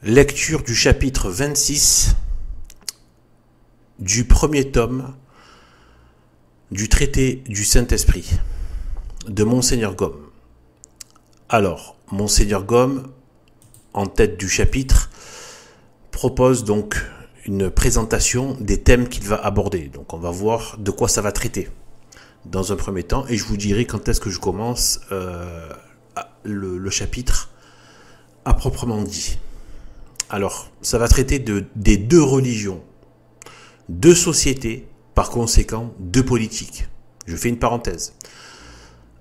Lecture du chapitre 26 du premier tome du traité du Saint-Esprit de Monseigneur Gaume. Alors, Monseigneur Gaume, en tête du chapitre, propose donc une présentation des thèmes qu'il va aborder. Donc on va voir de quoi ça va traiter dans un premier temps, et je vous dirai quand est-ce que je commence le chapitre à proprement dit. Alors, ça va traiter des deux religions, deux sociétés, par conséquent, deux politiques. Je fais une parenthèse.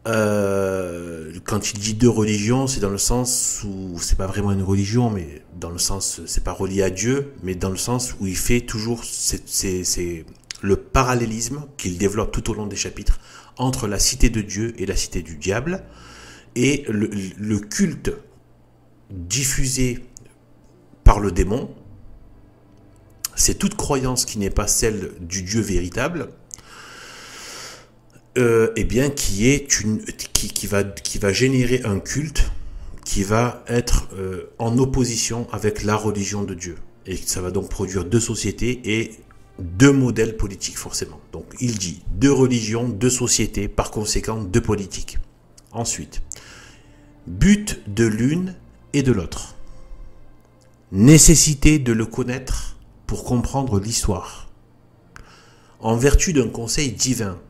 Quand il dit deux religions, c'est dans le sens où c'est pas vraiment une religion, mais dans le sens, c'est pas relié à Dieu, mais dans le sens où il fait toujours, c'est le parallélisme qu'il développe tout au long des chapitres entre la cité de Dieu et la cité du diable, et le culte diffusé par le démon, c'est toute croyance qui n'est pas celle du Dieu véritable, eh bien qui va générer un culte qui va être en opposition avec la religion de Dieu, et ça va donc produire deux sociétés et deux modèles politiques forcément. Donc il dit deux religions, deux sociétés, par conséquent deux politiques. Ensuite, but de l'une et de l'autre. Nécessité de le connaître pour comprendre l'histoire. En vertu d'un conseil divin,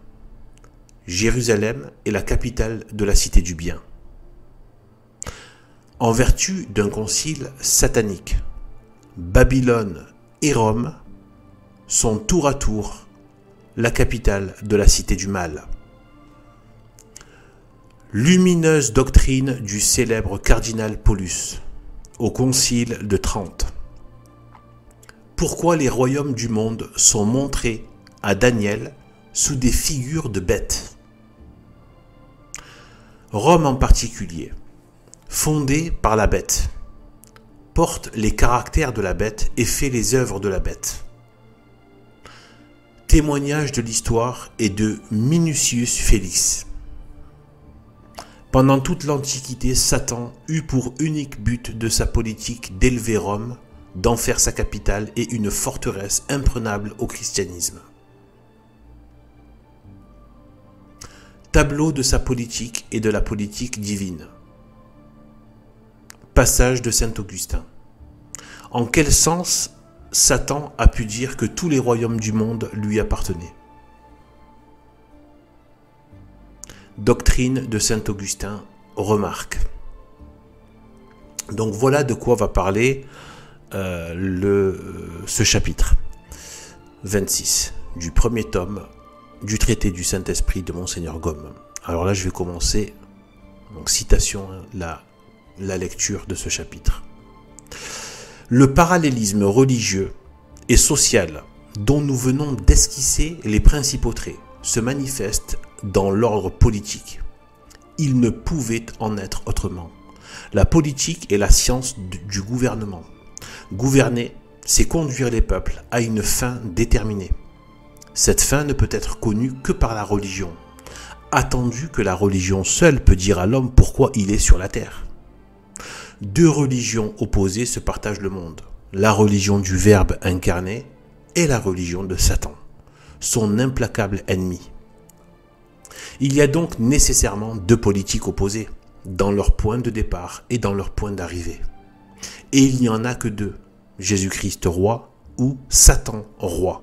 Jérusalem est la capitale de la cité du bien. En vertu d'un concile satanique, Babylone et Rome sont tour à tour la capitale de la cité du mal. Lumineuse doctrine du célèbre cardinal Paulus au concile de Trente. Pourquoi les royaumes du monde sont montrés à Daniel sous des figures de bêtes. Rome en particulier, fondée par la bête, porte les caractères de la bête et fait les œuvres de la bête. Témoignage de l'histoire et de Minucius Félix. Pendant toute l'Antiquité, Satan eut pour unique but de sa politique d'élever Rome, d'en faire sa capitale et une forteresse imprenable au christianisme. Tableau de sa politique et de la politique divine. Passage de saint Augustin. En quel sens Satan a pu dire que tous les royaumes du monde lui appartenaient? Doctrine de saint Augustin, remarque. Donc voilà de quoi va parler ce chapitre 26 du premier tome du traité du Saint-Esprit de Monseigneur Gaume. Alors là, je vais commencer, donc citation, la lecture de ce chapitre. Le parallélisme religieux et social dont nous venons d'esquisser les principaux traits se manifeste dans l'ordre politique. Il ne pouvait en être autrement. La politique est la science du gouvernement. Gouverner, c'est conduire les peuples à une fin déterminée. Cette fin ne peut être connue que par la religion, attendu que la religion seule peut dire à l'homme pourquoi il est sur la terre. Deux religions opposées se partagent le monde, la religion du Verbe incarné et la religion de Satan, son implacable ennemi. Il y a donc nécessairement deux politiques opposées, dans leur point de départ et dans leur point d'arrivée. Et il n'y en a que deux, Jésus-Christ roi ou Satan roi.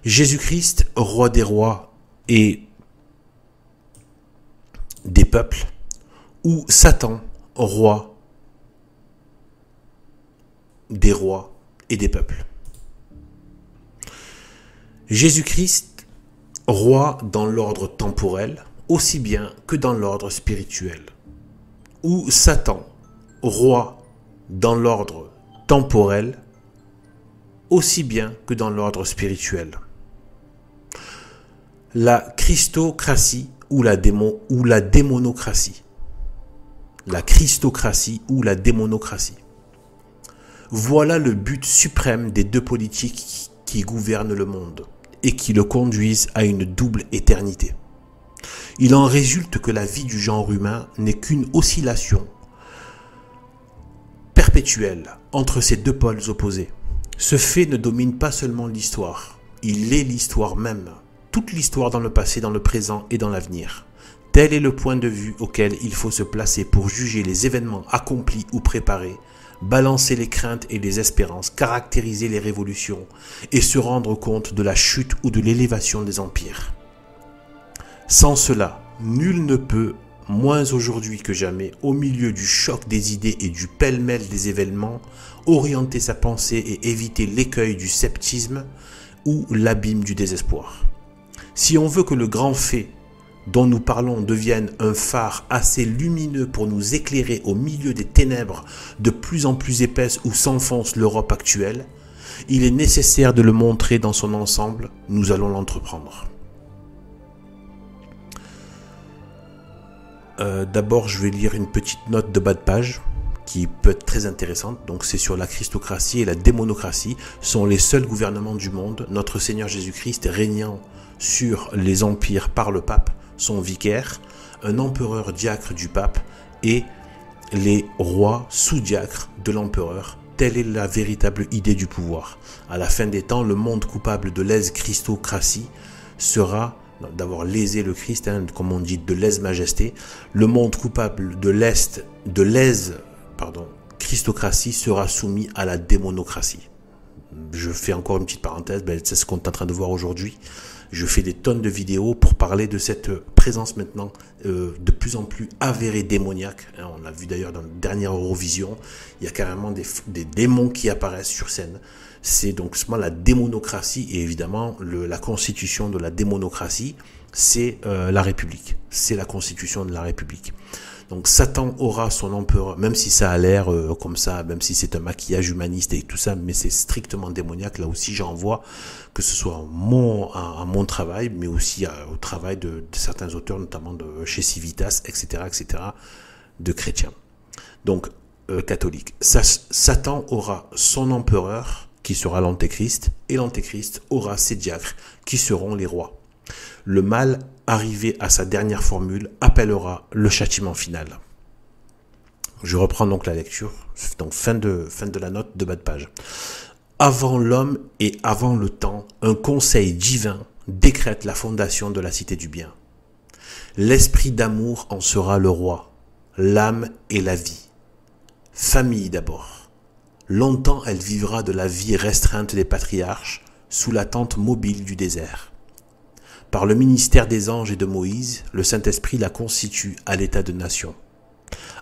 Jésus-Christ, roi des rois et des peuples, ou Satan, roi des rois et des peuples. Jésus-Christ, roi dans l'ordre temporel, aussi bien que dans l'ordre spirituel, ou Satan, roi dans l'ordre temporel, aussi bien que dans l'ordre spirituel. La christocratie ou la démonocratie. La christocratie ou la démonocratie. Voilà le but suprême des deux politiques qui gouvernent le monde et qui le conduisent à une double éternité. Il en résulte que la vie du genre humain n'est qu'une oscillation perpétuelle entre ces deux pôles opposés. Ce fait ne domine pas seulement l'histoire, il est l'histoire même, toute l'histoire dans le passé, dans le présent et dans l'avenir. Tel est le point de vue auquel il faut se placer pour juger les événements accomplis ou préparés, balancer les craintes et les espérances, caractériser les révolutions et se rendre compte de la chute ou de l'élévation des empires. Sans cela, nul ne peut, moins aujourd'hui que jamais, au milieu du choc des idées et du pêle-mêle des événements, orienter sa pensée et éviter l'écueil du sceptisme ou l'abîme du désespoir. Si on veut que le grand fait dont nous parlons devienne un phare assez lumineux pour nous éclairer au milieu des ténèbres de plus en plus épaisses où s'enfonce l'Europe actuelle, il est nécessaire de le montrer dans son ensemble, nous allons l'entreprendre. D'abord, je vais lire une petite note de bas de page qui peut être très intéressante. Donc, c'est sur la christocratie et la démonocratie sont les seuls gouvernements du monde. Notre Seigneur Jésus-Christ régnant sur les empires par le pape, son vicaire, un empereur diacre du pape et les rois sous-diacres de l'empereur. Telle est la véritable idée du pouvoir. À la fin des temps, le monde coupable de lèse-christocratie sera d'avoir lésé le Christ, comme on dit, de lèse-majesté. Le monde coupable de lèse-christocratie sera soumis à la démonocratie. Je fais encore une petite parenthèse, c'est ce qu'on est en train de voir aujourd'hui. Je fais des tonnes de vidéos pour parler de cette présence maintenant de plus en plus avérée démoniaque. On l'a vu d'ailleurs dans la dernière Eurovision, il y a carrément des démons qui apparaissent sur scène. C'est donc seulement la démonocratie et évidemment la constitution de la démonocratie, c'est la République. C'est la constitution de la République. Donc Satan aura son empereur, même si ça a l'air comme ça, même si c'est un maquillage humaniste et tout ça, mais c'est strictement démoniaque. Là aussi, j'en vois, que ce soit à mon travail, mais aussi au travail de certains auteurs, notamment de chez Civitas, etc., de chrétiens. Donc, catholiques. Satan aura son empereur, qui sera l'antéchrist, et l'antéchrist aura ses diacres, qui seront les rois. Le mal, arrivé à sa dernière formule, appellera le châtiment final. Je reprends donc la lecture, donc fin de la note de bas de page. Avant l'homme et avant le temps, un conseil divin décrète la fondation de la cité du bien. L'esprit d'amour en sera le roi, l'âme et la vie. Famille d'abord. Longtemps elle vivra de la vie restreinte des patriarches, sous la tente mobile du désert. Par le ministère des anges et de Moïse, le Saint-Esprit la constitue à l'état de nation.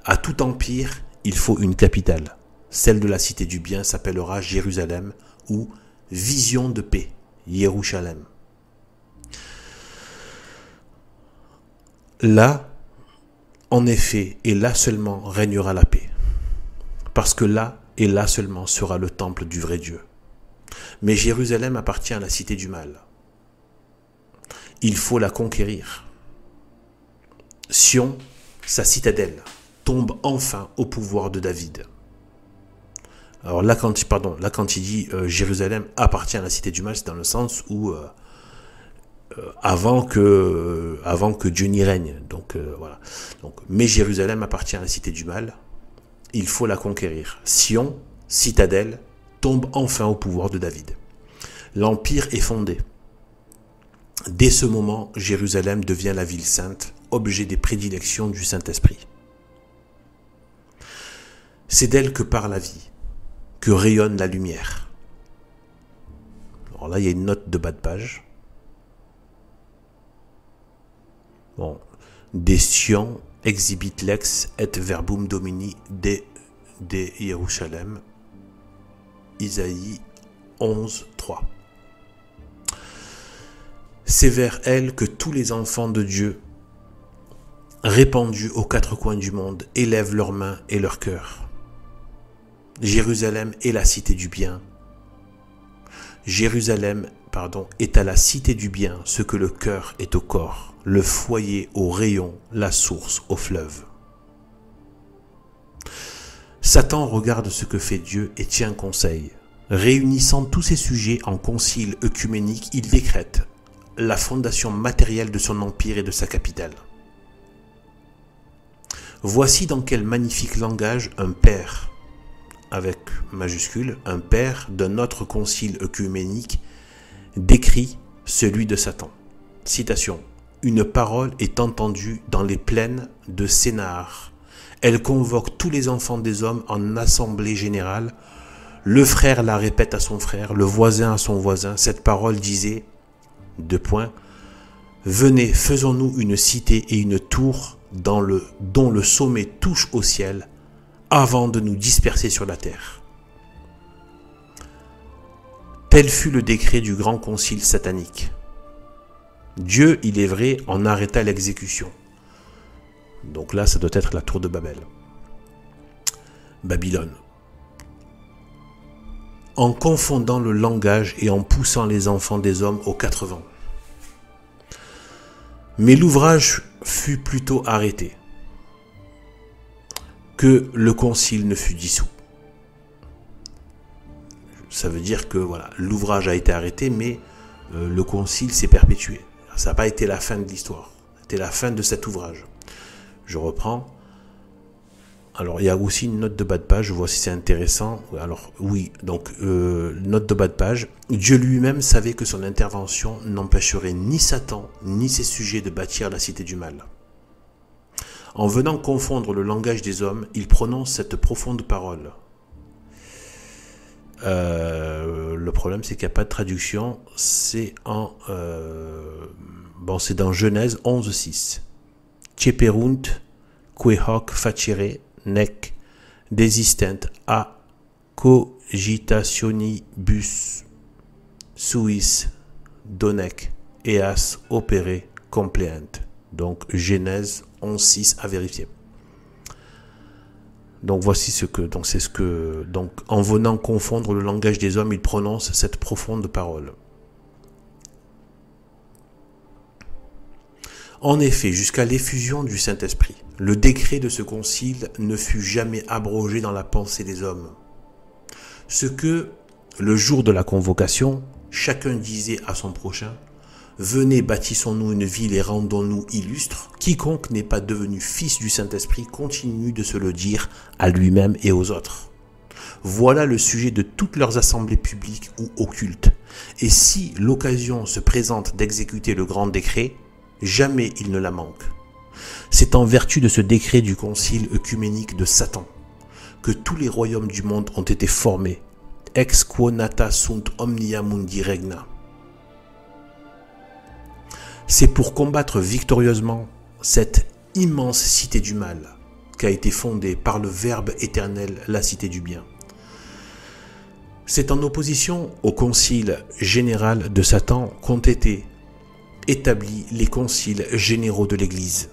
À tout empire, il faut une capitale. Celle de la cité du bien s'appellera Jérusalem ou vision de paix, Yerushalem. Là, en effet, et là seulement régnera la paix. Parce que là et là seulement sera le temple du vrai Dieu. Mais Jérusalem appartient à la cité du mal. Il faut la conquérir. Sion, sa citadelle, tombe enfin au pouvoir de David. Alors là, quand il dit Jérusalem appartient à la cité du mal, c'est dans le sens où avant que Dieu n'y règne. Donc voilà. Mais Jérusalem appartient à la cité du mal. Il faut la conquérir. Sion, citadelle, tombe enfin au pouvoir de David. L'empire est fondé. Dès ce moment, Jérusalem devient la ville sainte, objet des prédilections du Saint-Esprit. C'est d'elle que part la vie, que rayonne la lumière. Alors là, il y a une note de bas de page. Bon. De Sion exhibit lex et verbum domini de Jérusalem. Isaïe 11, 3. C'est vers elle que tous les enfants de Dieu, répandus aux quatre coins du monde, élèvent leurs mains et leur cœur. Jérusalem est la cité du bien. Jérusalem, est à la cité du bien ce que le cœur est au corps, le foyer au rayon, la source au fleuve. Satan regarde ce que fait Dieu et tient conseil. Réunissant tous ses sujets en concile œcuménique, il décrète la fondation matérielle de son empire et de sa capitale. Voici dans quel magnifique langage un père, avec majuscule, un père d'un autre concile œcuménique décrit celui de Satan. Citation. Une parole est entendue dans les plaines de Sénart. Elle convoque tous les enfants des hommes en assemblée générale. Le frère la répète à son frère, le voisin à son voisin. Cette parole disait, deux points, venez, faisons-nous une cité et une tour dont le sommet touche au ciel, avant de nous disperser sur la terre. Tel fut le décret du grand concile satanique. Dieu, il est vrai, en arrêta l'exécution. Donc là, ça doit être la tour de Babel. Babylone. En confondant le langage et en poussant les enfants des hommes aux quatre vents. Mais l'ouvrage fut plutôt arrêté que le concile ne fut dissous. Ça veut dire que voilà, l'ouvrage a été arrêté, mais le concile s'est perpétué. Ça n'a pas été la fin de l'histoire, c'était la fin de cet ouvrage. Je reprends. Alors, il y a aussi une note de bas de page, je vois si c'est intéressant. Alors, oui, donc, note de bas de page. Dieu lui-même savait que son intervention n'empêcherait ni Satan, ni ses sujets de bâtir la cité du mal. En venant confondre le langage des hommes, il prononce cette profonde parole. Le problème, c'est qu'il n'y a pas de traduction. C'est c'est dans Genèse 11:6. Ceperunt que hoc facere nec desistent a cogitationibus suis donec eas opere compleent. Donc Genèse 11:6 à vérifier. Donc voici donc en venant confondre le langage des hommes, il prononce cette profonde parole. En effet, jusqu'à l'effusion du Saint-Esprit, le décret de ce concile ne fut jamais abrogé dans la pensée des hommes. Ce que, le jour de la convocation, chacun disait à son prochain, « Venez, bâtissons-nous une ville et rendons-nous illustres. » Quiconque n'est pas devenu fils du Saint-Esprit continue de se le dire à lui-même et aux autres. Voilà le sujet de toutes leurs assemblées publiques ou occultes. Et si l'occasion se présente d'exécuter le grand décret, jamais il ne la manque. C'est en vertu de ce décret du concile œcuménique de Satan que tous les royaumes du monde ont été formés. Ex quo nata sunt omnia mundi regna. C'est pour combattre victorieusement cette immense cité du mal qu'a été fondée par le Verbe éternel, la cité du bien. C'est en opposition au concile général de Satan qu'ont été établit les conciles généraux de l'Église.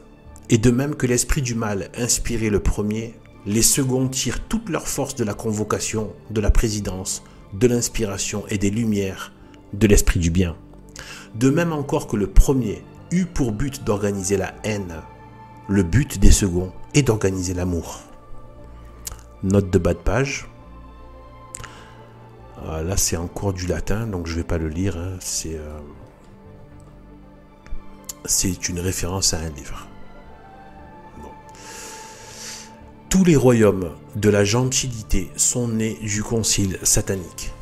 Et de même que l'esprit du mal inspirait le premier, les seconds tirent toute leur force de la convocation, de la présidence, de l'inspiration et des lumières de l'esprit du bien. De même encore que le premier eut pour but d'organiser la haine, le but des seconds est d'organiser l'amour. Note de bas de page. Là c'est en cours du latin, donc je ne vais pas le lire, hein. C'est une référence à un livre. Bon. Tous les royaumes de la gentilité sont nés du concile satanique.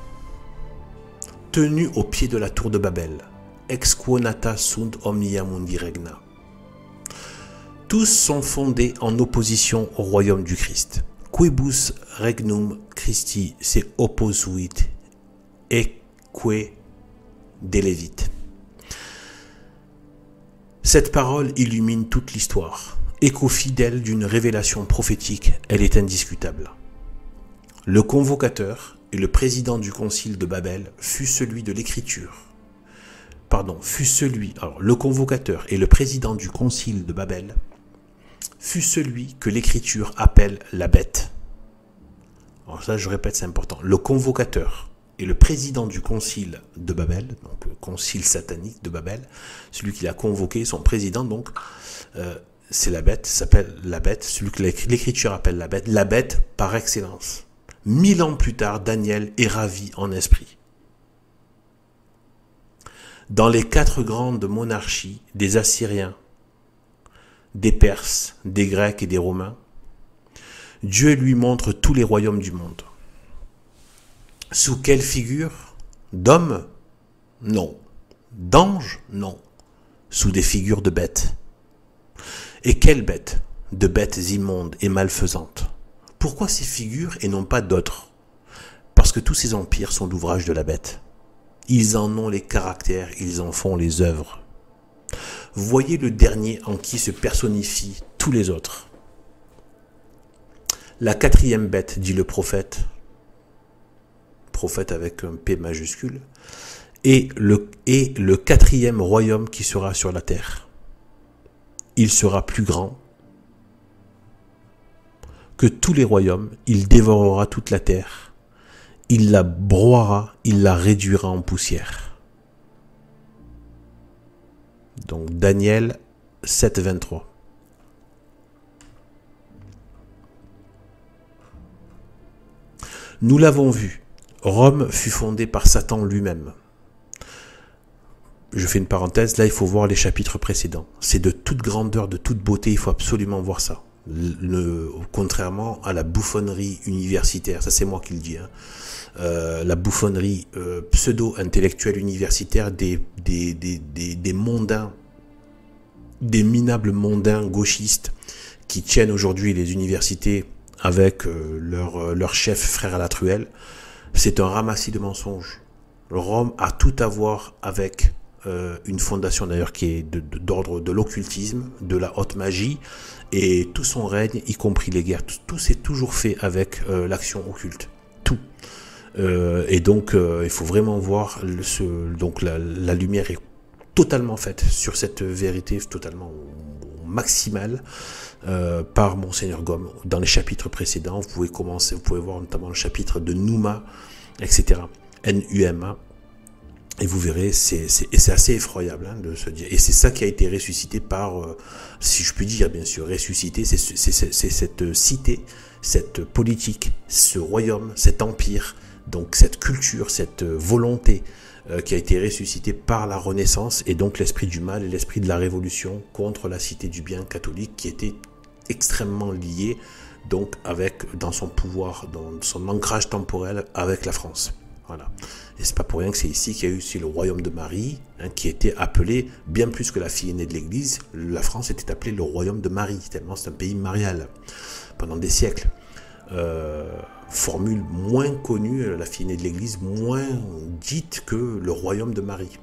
Tenus au pied de la tour de Babel, ex quo nata sunt omnia mundi regna. Tous sont fondés en opposition au royaume du Christ. Quibus regnum Christi se opposuit eque delevit. Cette parole illumine toute l'histoire. Écho fidèle d'une révélation prophétique, elle est indiscutable. Le convocateur et le président du concile de Babel fut celui de l'écriture. Le convocateur et le président du concile de Babel fut celui que l'écriture appelle la bête. Alors ça, je répète, c'est important. Le convocateur et le président du concile de Babel, donc le concile satanique de Babel, celui qui l'a convoqué, son président, donc, c'est la bête, s'appelle la bête, celui que l'écriture appelle la bête par excellence. 1000 ans plus tard, Daniel est ravi en esprit. Dans les 4 grandes monarchies des Assyriens, des Perses, des Grecs et des Romains, Dieu lui montre tous les royaumes du monde. Sous quelle figure? D'homme? Non. D'ange? Non. Sous des figures de bêtes. Et quelles bêtes? De bêtes immondes et malfaisantes. Pourquoi ces figures et non pas d'autres? Parce que tous ces empires sont l'ouvrage de la bête. Ils en ont les caractères, ils en font les œuvres. Voyez le dernier en qui se personnifient tous les autres. La quatrième bête, dit le prophète avec un P majuscule, et le quatrième royaume qui sera sur la terre. Il sera plus grand que tous les royaumes, il dévorera toute la terre, il la broiera, il la réduira en poussière. Donc Daniel 7, 23. Nous l'avons vu, Rome fut fondée par Satan lui-même. Je fais une parenthèse, là il faut voir les chapitres précédents. C'est de toute grandeur, de toute beauté, il faut absolument voir ça. Contrairement à la bouffonnerie universitaire, ça c'est moi qui le dis, hein. La bouffonnerie pseudo-intellectuelle universitaire des mondains, des minables mondains gauchistes qui tiennent aujourd'hui les universités avec leur chef frère à la truelle. C'est un ramassis de mensonges. Rome a tout à voir avec une fondation d'ailleurs qui est d'ordre de l'occultisme, de la haute magie, et tout son règne, y compris les guerres, tout s'est toujours fait avec l'action occulte. Tout. Et donc il faut vraiment voir donc la lumière est totalement faite sur cette vérité totalement maximale par Monseigneur Gom dans les chapitres précédents. Vous pouvez voir notamment le chapitre de Nouma, etc. N-U-M-A. Et vous verrez, c'est assez effroyable, hein, de se dire. Et c'est ça qui a été ressuscité par, si je puis dire, bien sûr, ressuscité, c'est cette cité, cette politique, ce royaume, cet empire, donc cette culture, cette volonté qui a été ressuscitée par la Renaissance, et donc l'esprit du mal et l'esprit de la révolution contre la cité du bien catholique qui était extrêmement lié, donc dans son pouvoir, dans son ancrage temporel avec la France. Voilà. Et c'est pas pour rien que c'est ici qu'il y a eu aussi le royaume de Marie, hein, qui était appelé, bien plus que la fille aînée de l'Église, la France était appelée le royaume de Marie, tellement c'est un pays marial, pendant des siècles. Formule moins connue, la fille aînée de l'Église, moins dite que le royaume de Marie.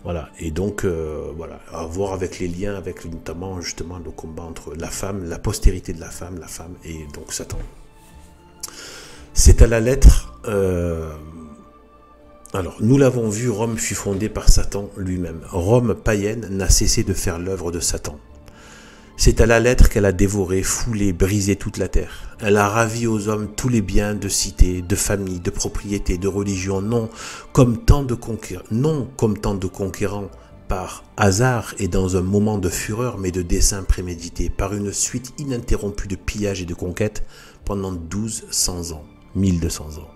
Voilà, et donc, voilà, à voir avec les liens, avec notamment justement le combat entre la femme, la postérité de la femme et donc Satan. C'est à la lettre... Alors, nous l'avons vu, Rome fut fondée par Satan lui-même. Rome païenne n'a cessé de faire l'œuvre de Satan. C'est à la lettre qu'elle a dévoré, foulé, brisé toute la terre. Elle a ravi aux hommes tous les biens de cité, de famille, de propriété, de religion, non comme tant de conquérants, par hasard et dans un moment de fureur, mais de dessein prémédité, par une suite ininterrompue de pillages et de conquêtes pendant 1200 ans, 1200 ans.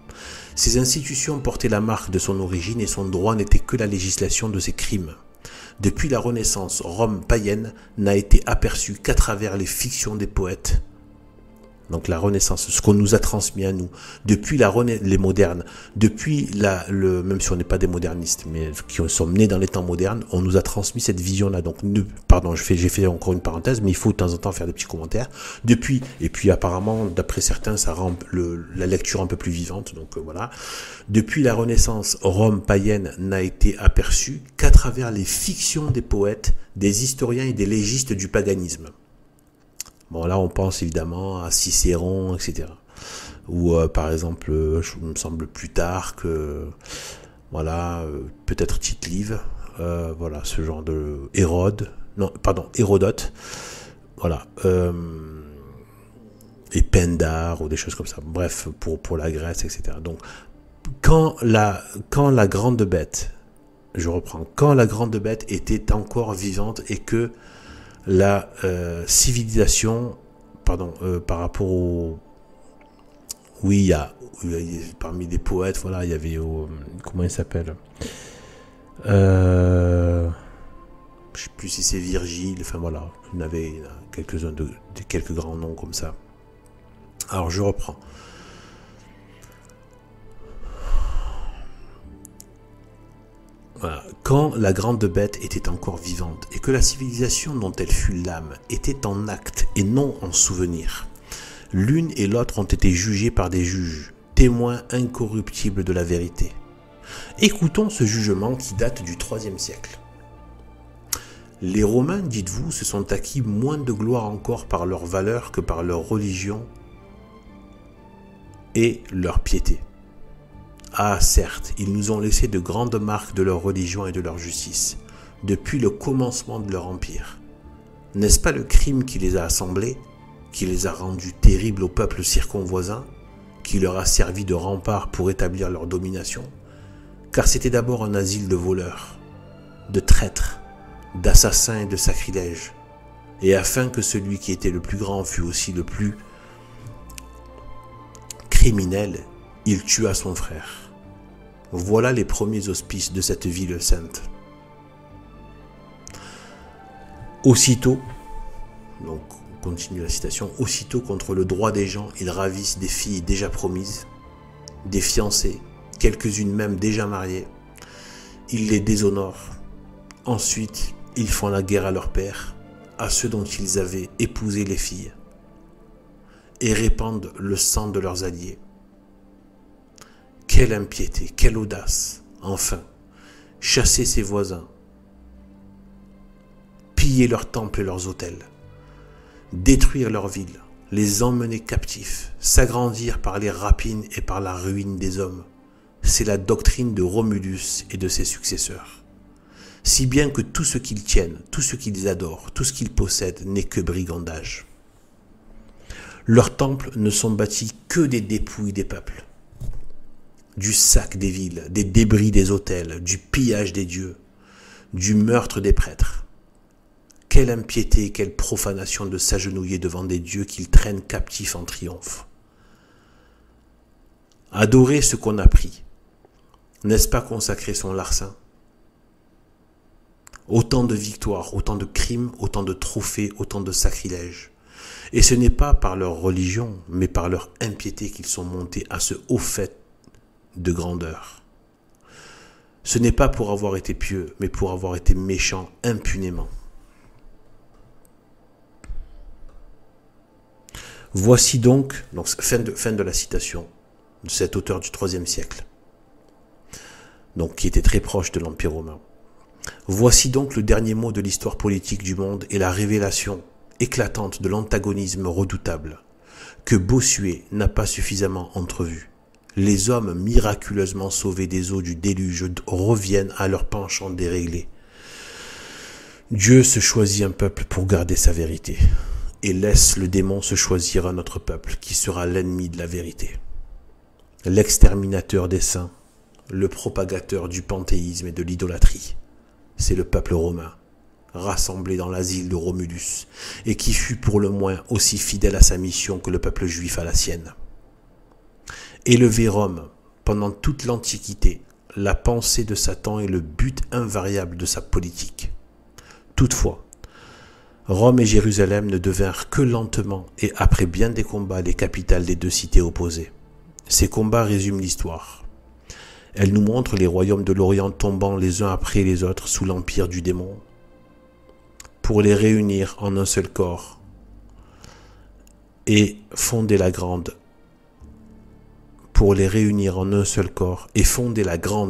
Ces institutions portaient la marque de son origine et son droit n'était que la législation de ses crimes. Depuis la Renaissance, Rome païenne n'a été aperçue qu'à travers les fictions des poètes. Donc la Renaissance, ce qu'on nous a transmis à nous, depuis les modernes, depuis même si on n'est pas des modernistes, mais qui sommes nés dans les temps modernes, on nous a transmis cette vision-là. Donc, pardon, j'ai fait encore une parenthèse, mais il faut de temps en temps faire des petits commentaires. Depuis, et puis apparemment, d'après certains, ça rend la lecture un peu plus vivante. Donc voilà. Depuis la Renaissance, Rome païenne n'a été aperçue qu'à travers les fictions des poètes, des historiens et des légistes du paganisme. Bon, là, on pense évidemment à Cicéron, etc. Ou, par exemple, je me semble plus tard que, voilà, peut-être Tite-Live, voilà, ce genre de Hérodote, voilà, et Pindare, ou des choses comme ça. Bref, pour la Grèce, etc. Donc, quand la grande bête, je reprends, quand la grande bête était encore vivante et que la civilisation, par rapport au... Oui, il y a parmi les poètes, voilà, il y avait... comment il s'appelle, je sais plus si c'est Virgile, enfin voilà, il y en avait quelques-uns quelques grands noms comme ça. Alors je reprends. Voilà. Quand la grande bête était encore vivante et que la civilisation dont elle fut l'âme était en acte et non en souvenir, l'une et l'autre ont été jugées par des juges, témoins incorruptibles de la vérité. Écoutons ce jugement qui date du IIIe siècle. Les Romains, dites-vous, se sont acquis moins de gloire encore par leur valeur que par leur religion et leur piété. Ah, certes, ils nous ont laissé de grandes marques de leur religion et de leur justice, depuis le commencement de leur empire. N'est-ce pas le crime qui les a assemblés, qui les a rendus terribles aux peuples circonvoisins, qui leur a servi de rempart pour établir leur domination? Car c'était d'abord un asile de voleurs, de traîtres, d'assassins et de sacrilèges, et afin que celui qui était le plus grand fût aussi le plus criminel, il tua son frère. Voilà les premiers auspices de cette ville sainte. Aussitôt, donc on continue la citation, aussitôt contre le droit des gens, ils ravissent des filles déjà promises, des fiancées, quelques-unes même déjà mariées. Ils les déshonorent. Ensuite, ils font la guerre à leur père, à ceux dont ils avaient épousé les filles, et répandent le sang de leurs alliés. Quelle impiété, quelle audace, enfin, chasser ses voisins, piller leurs temples et leurs autels, détruire leurs villes, les emmener captifs, s'agrandir par les rapines et par la ruine des hommes. C'est la doctrine de Romulus et de ses successeurs. Si bien que tout ce qu'ils tiennent, tout ce qu'ils adorent, tout ce qu'ils possèdent n'est que brigandage. Leurs temples ne sont bâtis que des dépouilles des peuples, du sac des villes, des débris des autels, du pillage des dieux, du meurtre des prêtres. Quelle impiété, quelle profanation de s'agenouiller devant des dieux qu'ils traînent captifs en triomphe. Adorer ce qu'on a pris, n'est-ce pas consacrer son larcin? Autant de victoires, autant de crimes, autant de trophées, autant de sacrilèges. Et ce n'est pas par leur religion, mais par leur impiété qu'ils sont montés à ce haut fait de grandeur. Ce n'est pas pour avoir été pieux, mais pour avoir été méchants impunément. Voici donc fin de la citation de cet auteur du IIIe siècle, donc qui était très proche de l'Empire romain. Voici donc le dernier mot de l'histoire politique du monde et la révélation éclatante de l'antagonisme redoutable que Bossuet n'a pas suffisamment entrevu. Les hommes miraculeusement sauvés des eaux du déluge reviennent à leur penchant déréglé. Dieu se choisit un peuple pour garder sa vérité et laisse le démon se choisir un autre peuple qui sera l'ennemi de la vérité. L'exterminateur des saints, le propagateur du panthéisme et de l'idolâtrie, c'est le peuple romain, rassemblé dans l'asile de Romulus, et qui fut pour le moins aussi fidèle à sa mission que le peuple juif à la sienne. Élever Rome pendant toute l'Antiquité, la pensée de Satan est le but invariable de sa politique. Toutefois, Rome et Jérusalem ne devinrent que lentement et après bien des combats les capitales des deux cités opposées. Ces combats résument l'histoire. Elles nous montrent les royaumes de l'Orient tombant les uns après les autres sous l'empire du démon, pour les réunir en un seul corps et fonder la grande,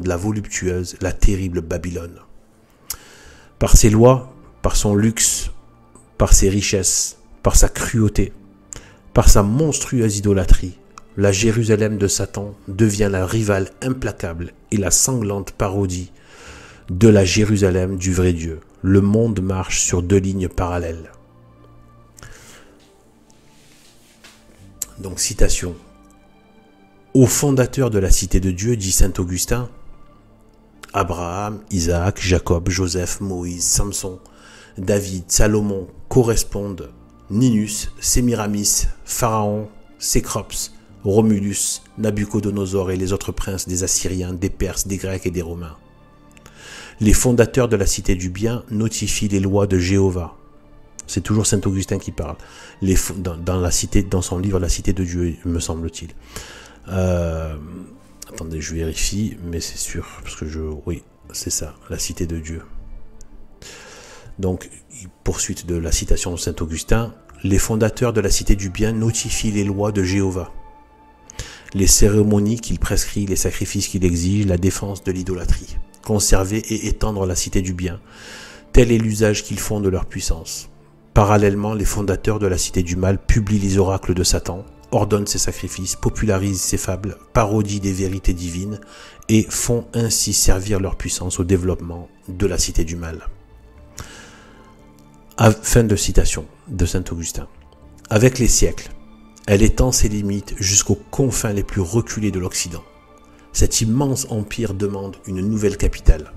la voluptueuse, la terrible Babylone. Par ses lois, par son luxe, par ses richesses, par sa cruauté, par sa monstrueuse idolâtrie, la Jérusalem de Satan devient la rivale implacable et la sanglante parodie de la Jérusalem du vrai Dieu. Le monde marche sur deux lignes parallèles. Donc, citation. Au fondateur de la cité de Dieu, dit saint Augustin, Abraham, Isaac, Jacob, Joseph, Moïse, Samson, David, Salomon correspondent Ninus, Sémiramis, Pharaon, Cécrops, Romulus, Nabuchodonosor et les autres princes des Assyriens, des Perses, des Grecs et des Romains. Les fondateurs de la cité du bien notifient les lois de Jéhovah. C'est toujours saint Augustin qui parle. Dans son livre La cité de Dieu, me semble-t-il. Attendez, je vérifie, mais c'est sûr, parce que oui, c'est ça, la cité de Dieu. Donc, poursuite de la citation de saint Augustin, les fondateurs de la cité du bien notifient les lois de Jéhovah, les cérémonies qu'il prescrit, les sacrifices qu'il exige, la défense de l'idolâtrie, conserver et étendre la cité du bien. Tel est l'usage qu'ils font de leur puissance. Parallèlement, les fondateurs de la cité du mal publient les oracles de Satan, ordonnent ses sacrifices, popularisent ses fables, parodient des vérités divines et font ainsi servir leur puissance au développement de la cité du mal. Fin de citation de saint Augustin. Avec les siècles, elle étend ses limites jusqu'aux confins les plus reculés de l'Occident. Cet immense empire demande une nouvelle capitale.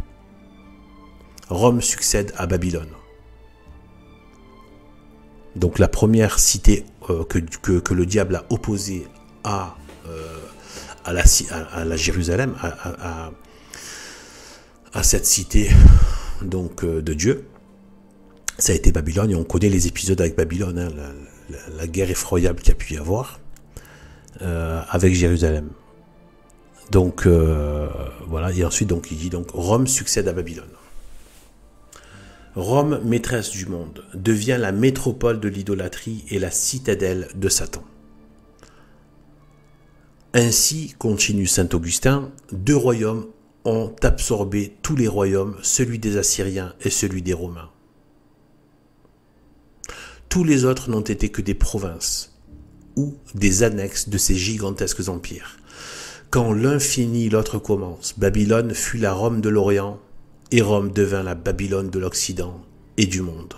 Rome succède à Babylone. Donc la première cité que le diable a opposée à la Jérusalem, à cette cité donc de Dieu, ça a été Babylone, et on connaît les épisodes avec Babylone, hein, la guerre effroyable qu'il y a pu y avoir avec Jérusalem. Donc voilà, et ensuite donc il dit donc Rome succède à Babylone. Rome, maîtresse du monde, devient la métropole de l'idolâtrie et la citadelle de Satan. Ainsi, continue saint Augustin, deux royaumes ont absorbé tous les royaumes, celui des Assyriens et celui des Romains. Tous les autres n'ont été que des provinces ou des annexes de ces gigantesques empires. Quand l'un finit, l'autre commence. Babylone fut la Rome de l'Orient et Rome devint la Babylone de l'Occident et du monde.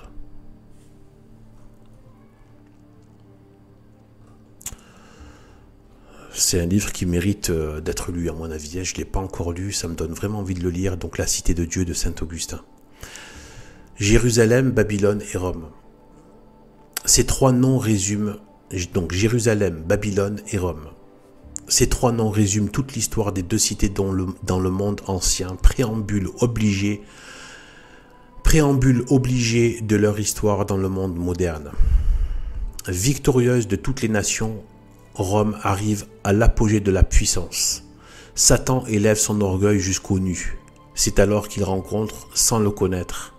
C'est un livre qui mérite d'être lu à mon avis. Je ne l'ai pas encore lu, ça me donne vraiment envie de le lire. Donc La Cité de Dieu de saint Augustin. Jérusalem, Babylone et Rome. Ces trois noms résument, donc Jérusalem, Babylone et Rome. Ces trois noms résument toute l'histoire des deux cités dans le monde ancien, préambule obligé de leur histoire dans le monde moderne. Victorieuse de toutes les nations, Rome arrive à l'apogée de la puissance. Satan élève son orgueil jusqu'aux nues. C'est alors qu'il rencontre, sans le connaître,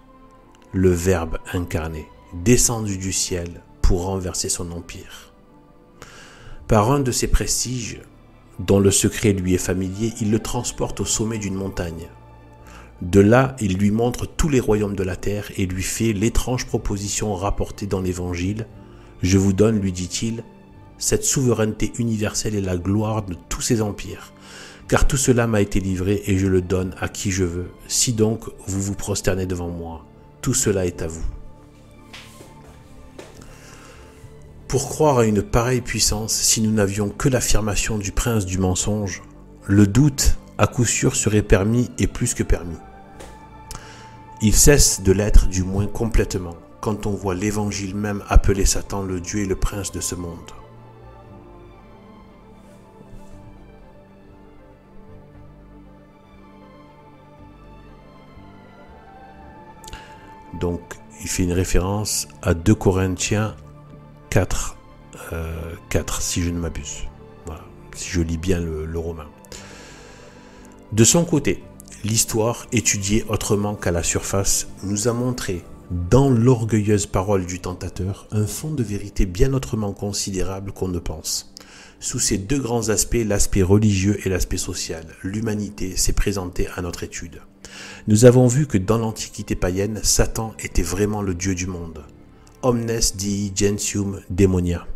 le Verbe incarné, descendu du ciel pour renverser son empire. Par un de ses prestiges, dont le secret lui est familier, il le transporte au sommet d'une montagne. De là, il lui montre tous les royaumes de la terre et lui fait l'étrange proposition rapportée dans l'Évangile. « Je vous donne, lui dit-il, cette souveraineté universelle et la gloire de tous ces empires. Car tout cela m'a été livré et je le donne à qui je veux. Si donc vous vous prosternez devant moi, tout cela est à vous. » Pour croire à une pareille puissance, si nous n'avions que l'affirmation du prince du mensonge, le doute, à coup sûr, serait permis et plus que permis. Il cesse de l'être, du moins complètement, quand on voit l'Évangile même appeler Satan le Dieu et le prince de ce monde. Donc, il fait une référence à 2 Corinthiens 4, si je ne m'abuse. Voilà, si je lis bien le romain. De son côté, l'histoire, étudiée autrement qu'à la surface, nous a montré, dans l'orgueilleuse parole du tentateur, un fond de vérité bien autrement considérable qu'on ne pense. Sous ces deux grands aspects, l'aspect religieux et l'aspect social, l'humanité s'est présentée à notre étude. Nous avons vu que dans l'Antiquité païenne, Satan était vraiment le dieu du monde. Omnes dii gentium demonia.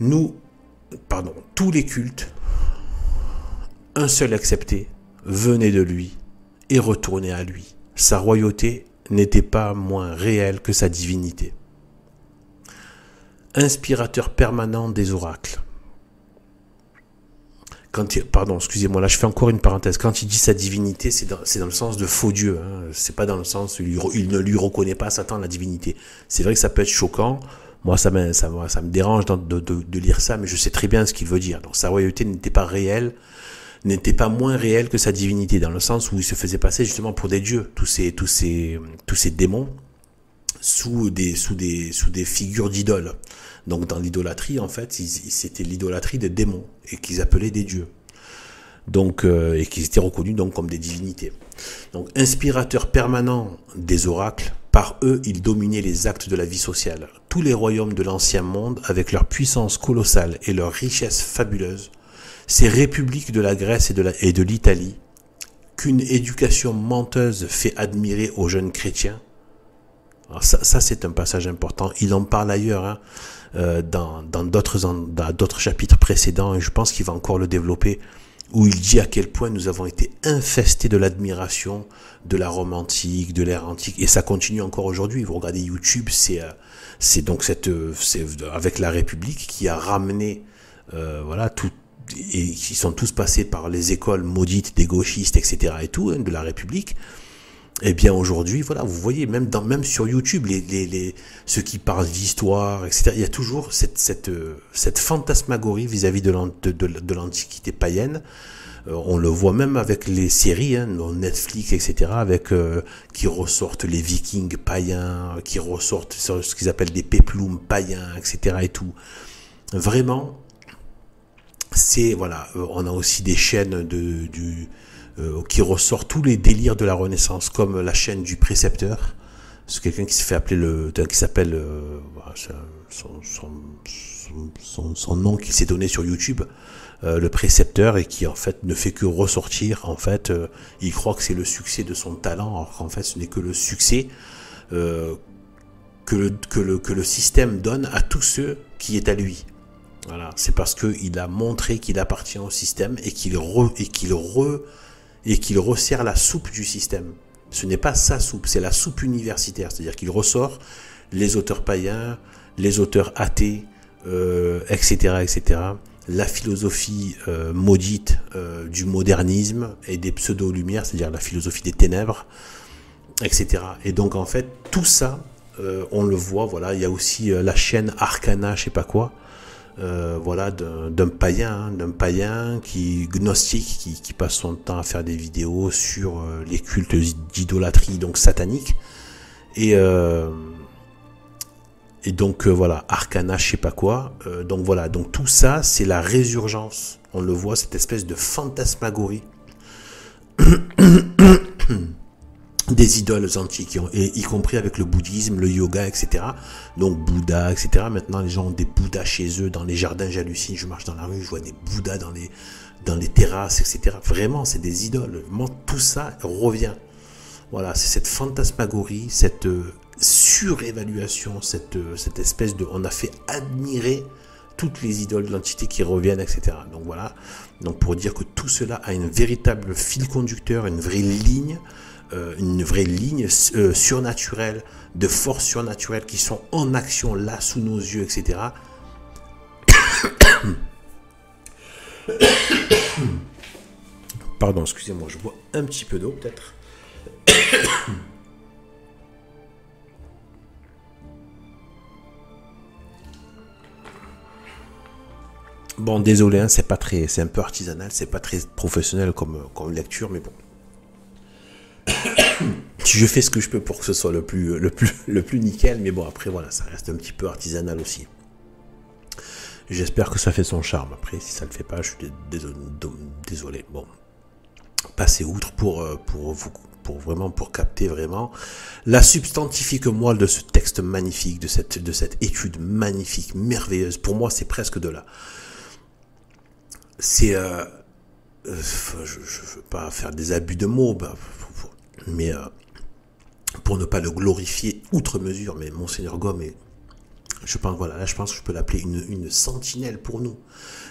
Tous les cultes, un seul excepté, venaient de lui et retournaient à lui. Sa royauté n'était pas moins réelle que sa divinité. Inspirateur permanent des oracles. Excusez-moi, là je fais encore une parenthèse. Quand il dit sa divinité, c'est dans le sens de faux Dieu. Hein. C'est pas dans le sens où il ne lui reconnaît pas Satan la divinité. C'est vrai que ça peut être choquant. Moi, ça me dérange de lire ça, mais je sais très bien ce qu'il veut dire. Donc sa royauté n'était pas réelle, n'était pas moins réelle que sa divinité, dans le sens où il se faisait passer justement pour des dieux. Tous ces démons sous des figures d'idoles. Donc dans l'idolâtrie, en fait, c'était l'idolâtrie des démons et qu'ils appelaient des dieux. donc, et qui étaient reconnus donc comme des divinités. Donc, inspirateurs permanents des oracles, par eux, ils dominaient les actes de la vie sociale. Tous les royaumes de l'ancien monde, avec leur puissance colossale et leur richesse fabuleuse, ces républiques de la Grèce et de l'Italie, qu'une éducation menteuse fait admirer aux jeunes chrétiens. Alors ça c'est un passage important. Il en parle ailleurs, hein, dans d'autres chapitres précédents, et je pense qu'il va encore le développer, où il dit à quel point nous avons été infestés de l'admiration de la Rome antique, de l'ère antique, et ça continue encore aujourd'hui. Vous regardez YouTube, c'est donc c'est avec la République qui a ramené, voilà, tout, et qui sont tous passés par les écoles maudites des gauchistes, etc. et tout, hein, de la République. Et bien aujourd'hui, voilà, vous voyez, même sur YouTube, ceux qui parlent d'histoire, etc., il y a toujours cette fantasmagorie vis-à-vis de l'Antiquité païenne. On le voit même avec les séries, hein, Netflix, etc., qui ressortent les Vikings païens, qui ressortent ce qu'ils appellent des péplums païens, etc. et tout. Vraiment, voilà, on a aussi des chaînes qui ressort tous les délires de la Renaissance, comme la chaîne du précepteur. C'est quelqu'un qui s'est fait appeler qui s'appelle son nom qui s'est donné sur YouTube, le précepteur, et qui en fait ne fait que ressortir. En fait, il croit que c'est le succès de son talent, alors qu'en fait ce n'est que le succès que le système donne à tous ceux qui est à lui. Voilà, c'est parce qu'il a montré qu'il appartient au système et qu'il resserre la soupe du système. Ce n'est pas sa soupe, c'est la soupe universitaire. C'est-à-dire qu'il ressort les auteurs païens, les auteurs athées, etc., etc. La philosophie maudite du modernisme et des pseudo-lumières, c'est-à-dire la philosophie des ténèbres, etc. Et donc en fait, tout ça, on le voit, voilà. Il y a aussi la chaîne Arcana, je sais pas quoi, voilà, d'un païen gnostique qui passe son temps à faire des vidéos sur les cultes d'idolâtrie, donc satanique, et donc voilà, Arcana, je sais pas quoi, donc voilà, donc tout ça c'est la résurgence, on le voit, cette espèce de fantasmagorie des idoles antiques, et y compris avec le bouddhisme, le yoga, etc. Donc Bouddha, etc. Maintenant, les gens ont des Bouddhas chez eux, dans les jardins, j'hallucine, je marche dans la rue, je vois des Bouddhas dans les terrasses, etc. Vraiment, c'est des idoles. Tout ça revient. Voilà, c'est cette fantasmagorie, cette surévaluation, cette espèce de... On a fait admirer toutes les idoles de l'Antiquité qui reviennent, etc. Donc voilà, donc pour dire que tout cela a une véritable fil conducteur, une vraie ligne surnaturelle, de forces surnaturelles qui sont en action là sous nos yeux, etc. Pardon, excusez-moi, je bois un petit peu d'eau peut-être. Bon, désolé, hein, c'est un peu artisanal, c'est pas très professionnel comme lecture, mais bon. Je fais ce que je peux pour que ce soit le plus nickel, mais bon, après voilà, ça reste un petit peu artisanal aussi. J'espère que ça fait son charme. Après, si ça le fait pas, je suis désolé. Bon, passez outre pour capter vraiment la substantifique moelle de ce texte magnifique, de cette étude magnifique, merveilleuse. Pour moi, c'est presque de là. C'est je veux pas faire des abus de mots, mais pour ne pas le glorifier outre mesure, mais Monseigneur Gom est, je pense, voilà, là je pense que je peux l'appeler une sentinelle pour nous,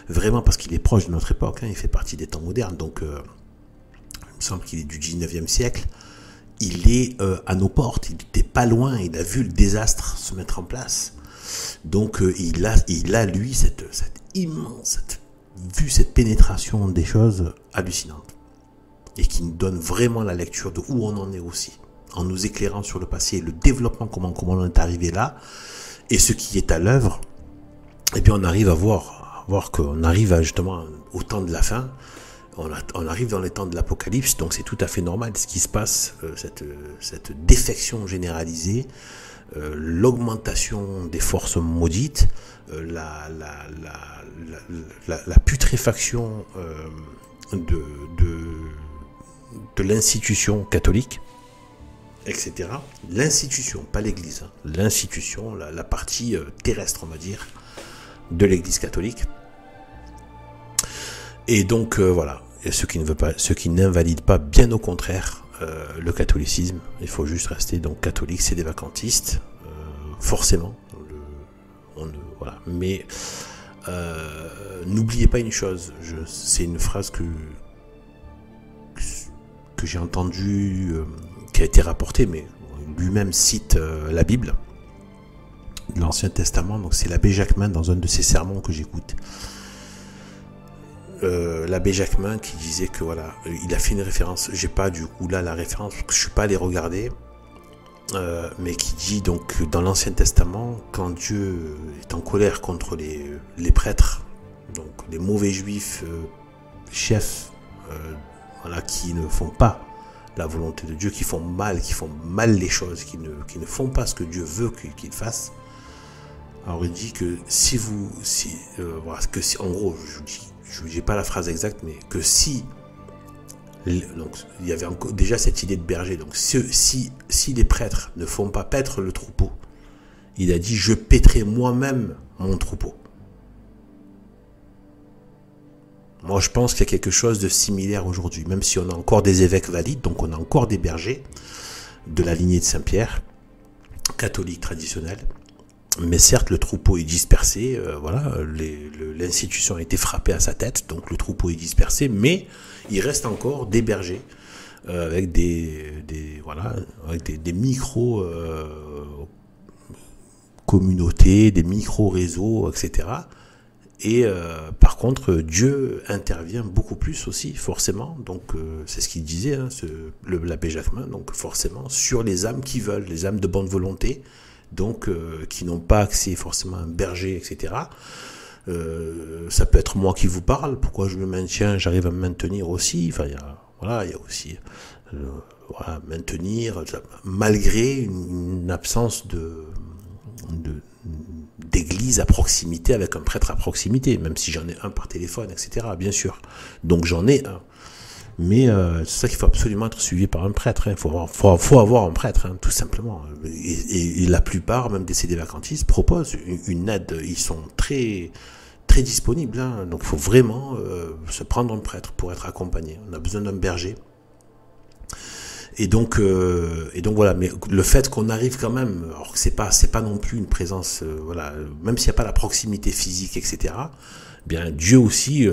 vraiment, parce qu'il est proche de notre époque, hein, il fait partie des temps modernes, donc il me semble qu'il est du 19e siècle, il est à nos portes, il n'était pas loin, il a vu le désastre se mettre en place, donc il a lui cette immense, cette pénétration des choses hallucinantes, et qui nous donne vraiment la lecture de où on en est aussi, en nous éclairant sur le passé, le développement, comment on est arrivé là, et ce qui est à l'œuvre. Et puis on arrive à voir qu'on arrive justement au temps de la fin, on arrive dans les temps de l'apocalypse, donc c'est tout à fait normal ce qui se passe, cette défection généralisée, l'augmentation des forces maudites, la putréfaction de, de l'institution catholique, etc. L'institution, pas l'église, hein. L'institution, la partie terrestre, on va dire, de l'église catholique. Et donc, voilà. Et ce qui n'invalide pas, bien au contraire, le catholicisme. Il faut juste rester donc catholique, c'est des vacantistes, forcément. Voilà. Mais n'oubliez pas une chose, c'est une phrase que j'ai entendue, qui a été rapportée, mais lui-même cite la Bible, l'Ancien Testament. Donc c'est l'abbé Jacquemin dans un de ses sermons que j'écoute. L'abbé Jacquemin qui disait que voilà, il a fait une référence, j'ai pas du coup là la référence parce que je suis pas allé regarder, mais qui dit donc dans l'Ancien Testament, quand Dieu est en colère contre les prêtres, donc les mauvais juifs, chefs, voilà, qui ne font pas la volonté de Dieu, qui font mal les choses, qui ne font pas ce que Dieu veut qu'ils fassent. Alors il dit que voilà, que si, en gros, je n'ai pas la phrase exacte, mais que si, donc il y avait déjà cette idée de berger, donc si les prêtres ne font pas paître le troupeau, il a dit je paîtrai moi-même mon troupeau. Moi je pense qu'il y a quelque chose de similaire aujourd'hui, même si on a encore des évêques valides, donc on a encore des bergers de la lignée de Saint-Pierre, catholique traditionnel. Mais certes, le troupeau est dispersé, voilà, l'institution a été frappée à sa tête, donc le troupeau est dispersé, mais il reste encore des bergers avec des micro communautés, des micro réseaux, etc. Et par contre, Dieu intervient beaucoup plus aussi, forcément. Donc c'est ce qu'il disait, hein, l'abbé Jacquemin. Donc forcément sur les âmes qui veulent, les âmes de bonne volonté. Donc qui n'ont pas accès forcément à un berger, etc. Ça peut être moi qui vous parle, pourquoi je me maintiens, j'arrive à me maintenir aussi, enfin il y a aussi maintenir malgré une absence d'église à proximité, avec un prêtre à proximité, même si j'en ai un par téléphone, etc. bien sûr, donc j'en ai un. Mais c'est ça qu'il faut absolument être suivi par un prêtre. Il faut avoir un prêtre, hein, tout simplement. Et la plupart, même des CD vacantistes, proposent une aide. Ils sont très, très disponibles. Hein. Donc il faut vraiment se prendre un prêtre pour être accompagné. On a besoin d'un berger. Et donc voilà. Mais le fait qu'on arrive quand même, alors que c'est pas non plus une présence, voilà, même s'il n'y a pas la proximité physique, etc. Bien Dieu aussi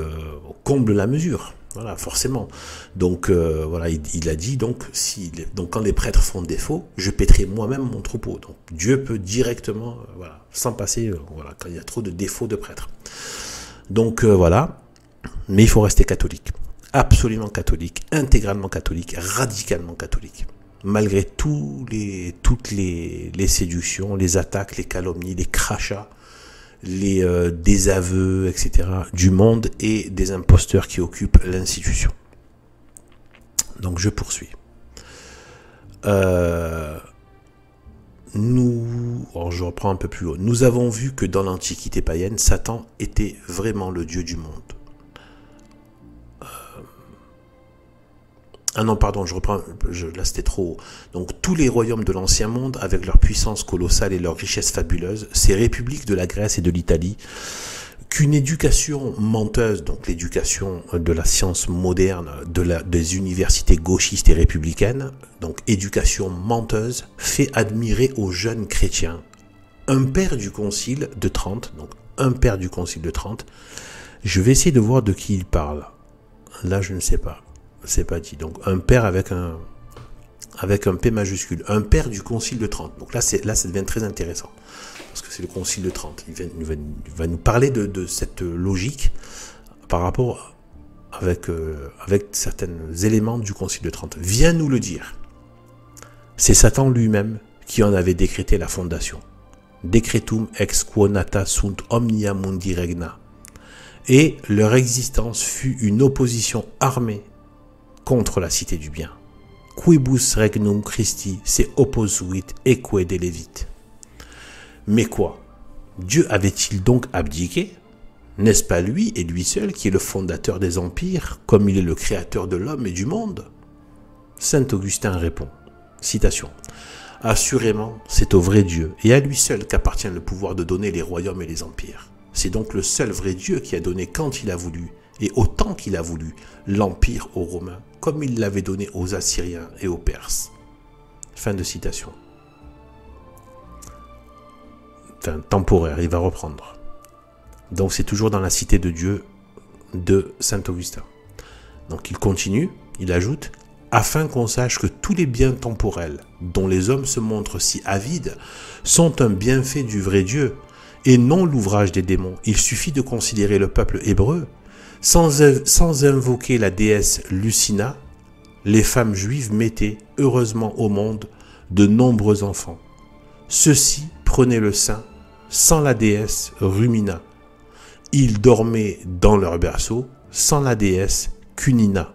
comble la mesure. Voilà, forcément. Donc voilà, il a dit donc quand les prêtres font défaut, je paîtrai moi-même mon troupeau. Donc Dieu peut directement, voilà, sans passer, voilà, quand il y a trop de défauts de prêtres. Donc voilà, mais il faut rester catholique, absolument catholique, intégralement catholique, radicalement catholique, malgré toutes les séductions, les attaques, les calomnies, les crachats, les désaveux, etc. du monde et des imposteurs qui occupent l'institution. Donc je poursuis. Alors je reprends un peu plus haut. Nous avons vu que dans l'Antiquité païenne, Satan était vraiment le dieu du monde. Ah non, pardon, je reprends, là c'était trop haut. Donc tous les royaumes de l'ancien monde, avec leur puissance colossale et leur richesse fabuleuse, ces républiques de la Grèce et de l'Italie, qu'une éducation menteuse, donc l'éducation de la science moderne, des universités gauchistes et républicaines, donc éducation menteuse, fait admirer aux jeunes chrétiens un père du Concile de Trente, donc un père du Concile de Trente. Je vais essayer de voir de qui il parle. Là, je ne sais pas. C'est pas dit. Donc un père avec un P majuscule, un père du Concile de Trente. Donc là ça devient très intéressant parce que c'est le Concile de Trente. Il va nous parler de cette logique par rapport avec certains éléments du Concile de Trente. Viens nous le dire. C'est Satan lui-même qui en avait décrété la fondation. Decretum ex quo nata sunt omnia mundi regna. Et leur existence fut une opposition armée contre la cité du bien. Quibus regnum Christi se opposuit eque delevit. Mais quoi? Dieu avait-il donc abdiqué? N'est-ce pas lui et lui seul qui est le fondateur des empires, comme il est le créateur de l'homme et du monde? Saint Augustin répond, citation, « Assurément, c'est au vrai Dieu et à lui seul qu'appartient le pouvoir de donner les royaumes et les empires. C'est donc le seul vrai Dieu qui a donné quand il a voulu, et autant qu'il a voulu, l'empire aux Romains, comme il l'avait donné aux Assyriens et aux Perses. » Fin de citation. Enfin, temporaire, il va reprendre. Donc c'est toujours dans la cité de Dieu de saint Augustin. Donc il continue, il ajoute, afin qu'on sache que tous les biens temporels dont les hommes se montrent si avides sont un bienfait du vrai Dieu et non l'ouvrage des démons. Il suffit de considérer le peuple hébreu. Sans invoquer la déesse Lucina, les femmes juives mettaient heureusement au monde de nombreux enfants. Ceux-ci prenaient le sein sans la déesse Rumina. Ils dormaient dans leur berceau sans la déesse Cunina.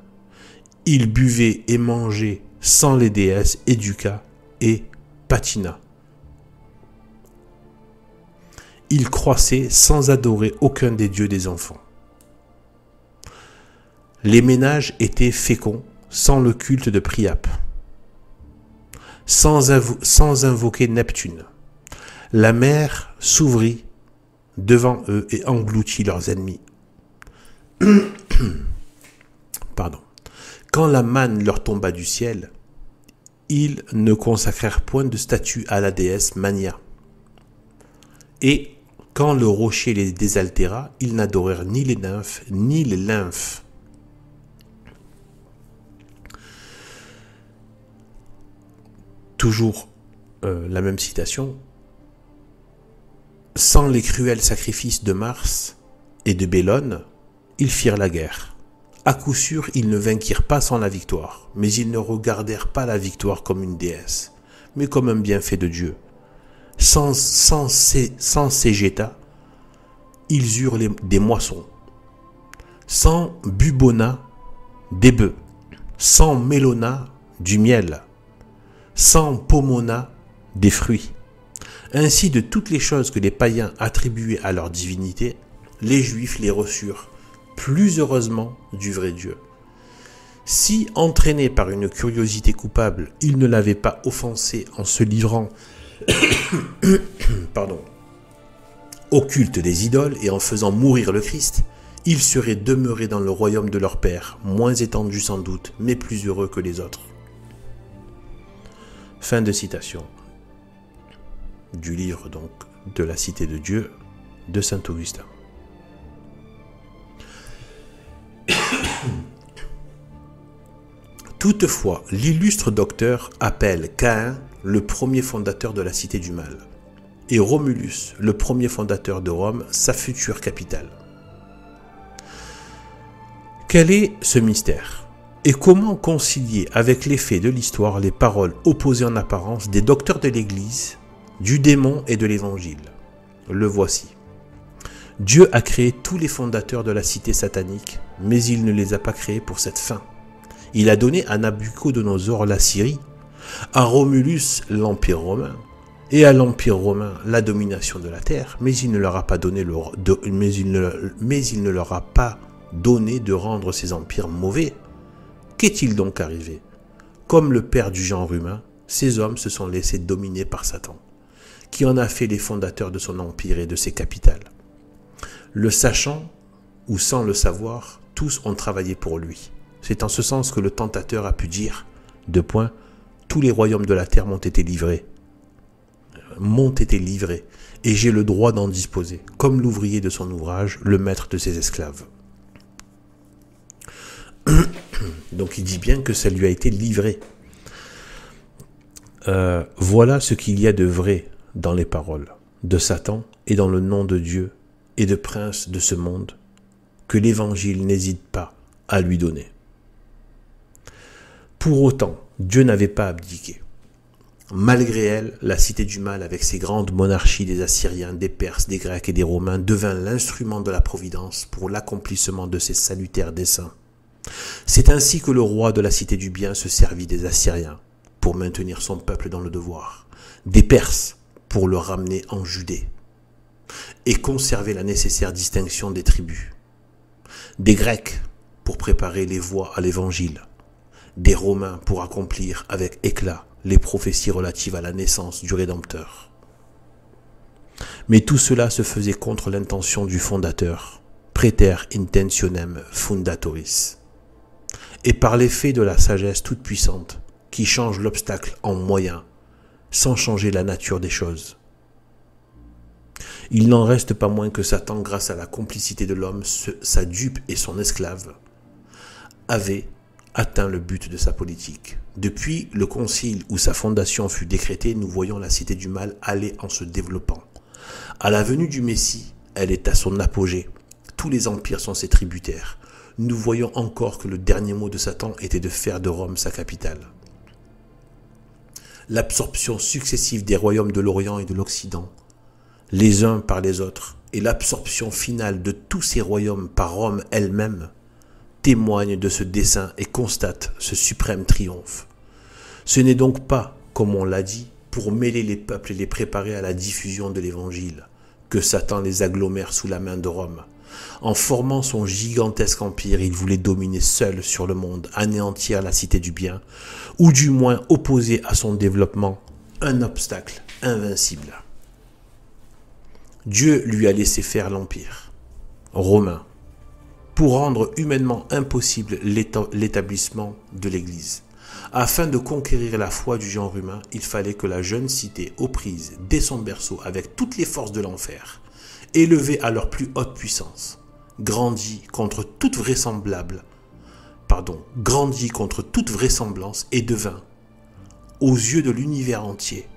Ils buvaient et mangeaient sans les déesses Educa et Patina. Ils croissaient sans adorer aucun des dieux des enfants. Les ménages étaient féconds sans le culte de Priape, sans invoquer Neptune. La mer s'ouvrit devant eux et engloutit leurs ennemis. Pardon. Quand la manne leur tomba du ciel, ils ne consacrèrent point de statue à la déesse Mania. Et quand le rocher les désaltéra, ils n'adorèrent ni les nymphes ni les lymphes. Toujours la même citation. Sans les cruels sacrifices de Mars et de Bellone, ils firent la guerre. À coup sûr, ils ne vainquirent pas sans la victoire, mais ils ne regardèrent pas la victoire comme une déesse, mais comme un bienfait de Dieu. Sans Ségéta, ils eurent des moissons. Sans Bubona, des bœufs. Sans Mélona, du miel. Sans Pomona, des fruits. Ainsi, de toutes les choses que les païens attribuaient à leur divinité, les Juifs les reçurent plus heureusement du vrai Dieu. Si, entraînés par une curiosité coupable, ils ne l'avaient pas offensé en se livrant au culte des idoles et en faisant mourir le Christ, ils seraient demeurés dans le royaume de leur Père, moins étendu sans doute, mais plus heureux que les autres. Fin de citation du livre donc de la Cité de Dieu de saint Augustin. Toutefois, l'illustre docteur appelle Caïn le premier fondateur de la Cité du Mal, et Romulus, le premier fondateur de Rome, sa future capitale. Quel est ce mystère? Et comment concilier avec les faits de l'histoire les paroles opposées en apparence des docteurs de l'Église, du démon et de l'Évangile? Le voici. Dieu a créé tous les fondateurs de la cité satanique, mais il ne les a pas créés pour cette fin. Il a donné à Nabuchodonosor la Syrie, à Romulus l'Empire romain, et à l'Empire romain la domination de la terre, mais il ne leur a pas donné de rendre ces empires mauvais. Qu'est-il donc arrivé? Comme le père du genre humain, ces hommes se sont laissés dominer par Satan, qui en a fait les fondateurs de son empire et de ses capitales. Le sachant ou sans le savoir, tous ont travaillé pour lui. C'est en ce sens que le tentateur a pu dire, tous les royaumes de la terre m'ont été livrés, et j'ai le droit d'en disposer, comme l'ouvrier de son ouvrage, le maître de ses esclaves. Donc il dit bien que ça lui a été livré. Voilà ce qu'il y a de vrai dans les paroles de Satan et dans le nom de Dieu et de prince de ce monde, que l'Évangile n'hésite pas à lui donner. Pour autant, Dieu n'avait pas abdiqué. Malgré elle, la cité du mal, avec ses grandes monarchies des Assyriens, des Perses, des Grecs et des Romains, devint l'instrument de la providence pour l'accomplissement de ses salutaires desseins. C'est ainsi que le roi de la cité du bien se servit des Assyriens pour maintenir son peuple dans le devoir, des Perses pour le ramener en Judée, et conserver la nécessaire distinction des tribus. Des Grecs pour préparer les voies à l'évangile, des Romains pour accomplir avec éclat les prophéties relatives à la naissance du Rédempteur. Mais tout cela se faisait contre l'intention du fondateur, Praeter intentionem fundatoris, et par l'effet de la sagesse toute puissante qui change l'obstacle en moyen, sans changer la nature des choses. Il n'en reste pas moins que Satan, grâce à la complicité de l'homme, sa dupe et son esclave, avait atteint le but de sa politique. Depuis le concile où sa fondation fut décrétée, nous voyons la cité du mal aller en se développant. À la venue du Messie, elle est à son apogée. Tous les empires sont ses tributaires. Nous voyons encore que le dernier mot de Satan était de faire de Rome sa capitale. L'absorption successive des royaumes de l'Orient et de l'Occident, les uns par les autres, et l'absorption finale de tous ces royaumes par Rome elle-même, témoignent de ce dessein et constatent ce suprême triomphe. Ce n'est donc pas, comme on l'a dit, pour mêler les peuples et les préparer à la diffusion de l'Évangile, que Satan les agglomère sous la main de Rome. En formant son gigantesque empire, il voulait dominer seul sur le monde, anéantir la cité du bien, ou du moins opposer à son développement un obstacle invincible. Dieu lui a laissé faire l'empire romain pour rendre humainement impossible l'établissement de l'Église. Afin de conquérir la foi du genre humain, il fallait que la jeune cité, aux prises dès son berceau avec toutes les forces de l'enfer, élevée à leur plus haute puissance, grandit contre toute vraisemblance et devint, aux yeux de l'univers entier,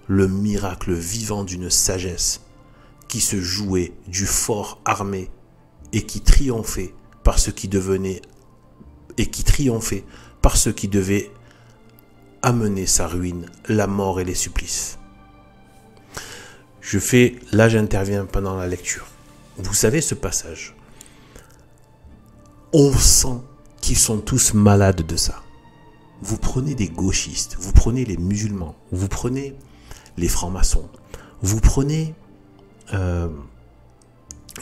le miracle vivant d'une sagesse qui se jouait du fort armé et qui triomphait par ce qui devaient amener sa ruine, la mort et les supplices. Là j'interviens pendant la lecture. Vous savez ce passage, on sent qu'ils sont tous malades de ça. Vous prenez des gauchistes, vous prenez les musulmans, vous prenez les francs-maçons, vous prenez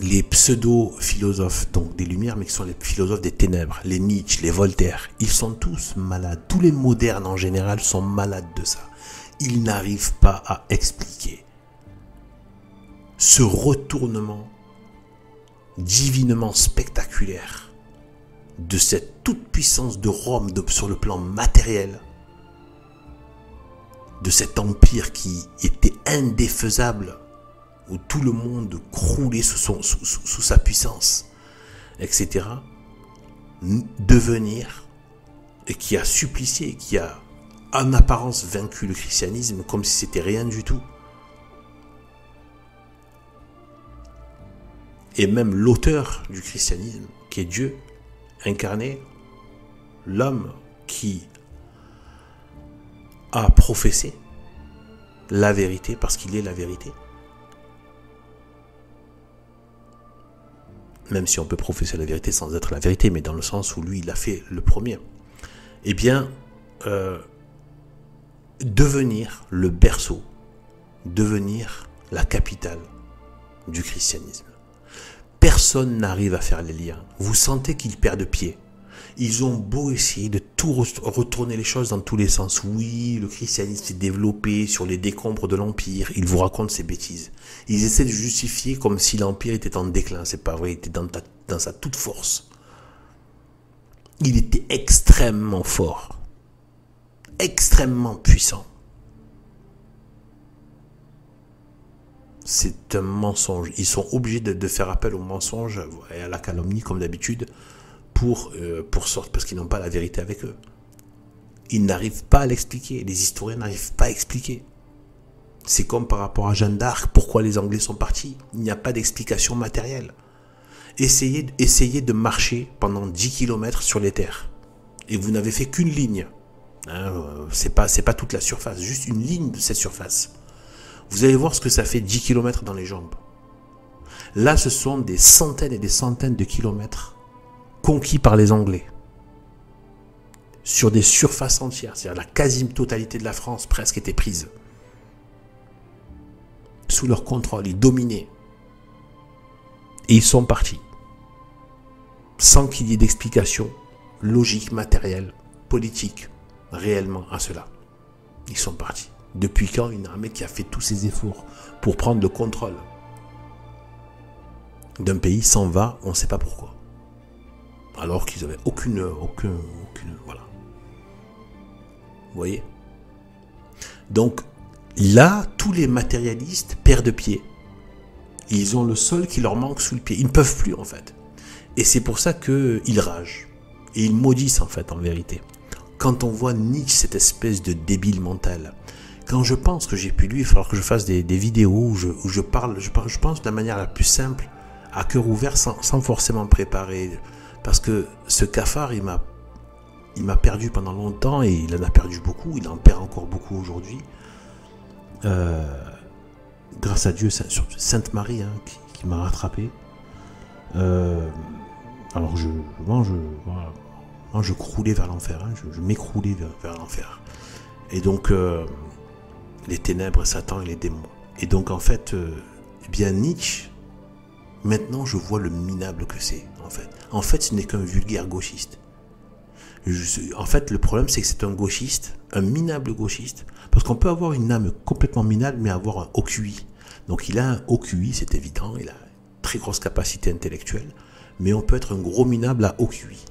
les pseudo-philosophes, donc des Lumières, mais qui sont les philosophes des ténèbres, les Nietzsche, les Voltaire, ils sont tous malades. Tous les modernes en général sont malades de ça. Ils n'arrivent pas à expliquer ce retournement divinement spectaculaire de cette toute-puissance de Rome sur le plan matériel, de cet empire qui était indéfaisable, où tout le monde croulait sous sa puissance, etc., devenir, et qui a supplicié, qui a en apparence vaincu le christianisme comme si c'était rien du tout. Et même l'auteur du christianisme, qui est Dieu, incarné, l'homme qui a professé la vérité, parce qu'il est la vérité, même si on peut professer la vérité sans être la vérité, mais dans le sens où lui, il a fait le premier, eh bien, devenir le berceau, devenir la capitale du christianisme. Personne n'arrive à faire les liens. Vous sentez qu'ils perdent pied. Ils ont beau essayer de tout retourner les choses dans tous les sens. Oui, le christianisme s'est développé sur les décombres de l'Empire. Ils vous racontent ces bêtises. Ils essaient de justifier comme si l'Empire était en déclin. C'est pas vrai, il était dans sa toute force. Il était extrêmement fort. Extrêmement puissant. C'est un mensonge. Ils sont obligés de faire appel au mensonge et à la calomnie, comme d'habitude, pour sortir, parce qu'ils n'ont pas la vérité avec eux. Ils n'arrivent pas à l'expliquer. Les historiens n'arrivent pas à expliquer. C'est comme par rapport à Jeanne d'Arc, pourquoi les Anglais sont partis. Il n'y a pas d'explication matérielle. Essayez de marcher pendant 10 km sur les terres. Et vous n'avez fait qu'une ligne. C'est pas toute la surface, juste une ligne de cette surface. Vous allez voir ce que ça fait 10 km dans les jambes. Là, ce sont des centaines et des centaines de kilomètres conquis par les Anglais. Sur des surfaces entières. C'est-à-dire la quasi-totalité de la France presque était prise. Sous leur contrôle, ils dominaient. Et ils sont partis. Sans qu'il y ait d'explication logique, matérielle, politique, réellement à cela. Ils sont partis. Depuis quand une armée qui a fait tous ces efforts pour prendre le contrôle d'un pays s'en va, on ne sait pas pourquoi. Alors qu'ils n'avaient aucune... Voilà. Vous voyez? Donc, là, tous les matérialistes perdent pied. Ils ont le sol qui leur manque sous le pied. Ils ne peuvent plus, en fait. Et c'est pour ça qu'ils ragent. Et ils maudissent, en fait, en vérité. Quand on voit Nietzsche, cette espèce de débile mental, quand je pense que j'ai pu lui, il va falloir que je fasse des vidéos où je parle, je pense de la manière la plus simple, à cœur ouvert, sans forcément préparer. Parce que ce cafard, il m'a perdu pendant longtemps, et il en a perdu beaucoup, il en perd encore beaucoup aujourd'hui. Grâce à Dieu, surtout Sainte Marie, hein, qui m'a rattrapé. Alors je croulais vers l'enfer, hein, je m'écroulais vers l'enfer. Et donc, les ténèbres, Satan et les démons. Et donc, en fait, eh bien, Nietzsche, maintenant, je vois le minable que c'est, en fait. En fait, ce n'est qu'un vulgaire gauchiste. En fait, le problème, c'est que c'est un gauchiste, un minable gauchiste, parce qu'on peut avoir une âme complètement minable, mais avoir un haut QI. Donc, il a un haut QI, c'est évident, il a une très grosse capacité intellectuelle, mais on peut être un gros minable à haut QI.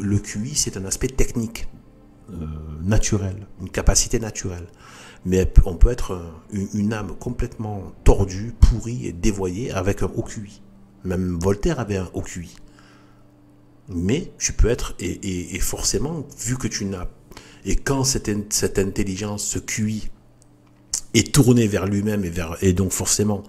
Le QI, c'est un aspect technique, naturel, une capacité naturelle. Mais on peut être une âme complètement tordue, pourrie et dévoyée avec un haut QI. Même Voltaire avait un haut QI. Mais tu peux être, et forcément, vu que tu n'as... Et quand cette intelligence, ce QI, est tourné vers lui-même, et donc forcément,